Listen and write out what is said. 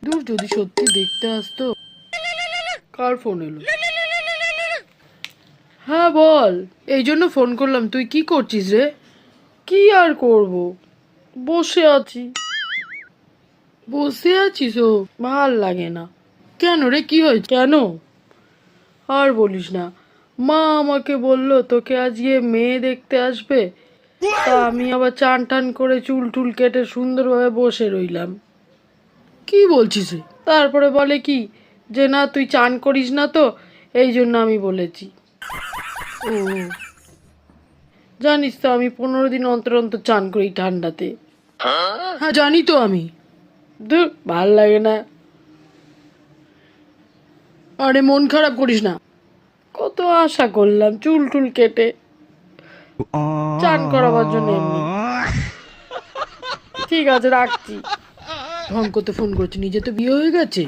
দূর, যদি সত্যি দেখতে আসতো। কার ফোন এলো? হ্যাঁ বল। এই জন্য ফোন করলাম। তুই কি করছিস রে? কি আর করব, বসে আছি। বসে আছিস? ও, ভাল লাগে না। কেন রে, কি হয়েছে? কেন আর বলিস না। মা আমাকে বলল তোকে আজকে মেয়ে দেখতে আসবে। তা আমি আবার চান টান করে চুল টুল কেটে সুন্দরভাবে বসে রইলাম। কি বলছিস রে? তারপরে বলে কি যে না তুই চান করিস না, তো এই জন্য আমি বলেছি। ও, জানিস তো আমি 15 দিন অন্তর অন্তর চান করি ঠান্ডাতে। হ্যাঁ জানি তো আমি। ধুর, ভাল লাগে না। আরে মন খারাপ করিস না। কত আশা করলাম চুল টুল কেটে চান করাবার জন্য এমনি। ঠিক আছে, রাখছি। ঢং করতে ফোন করছি, নিজে তো বিয়ে হয়ে গেছে।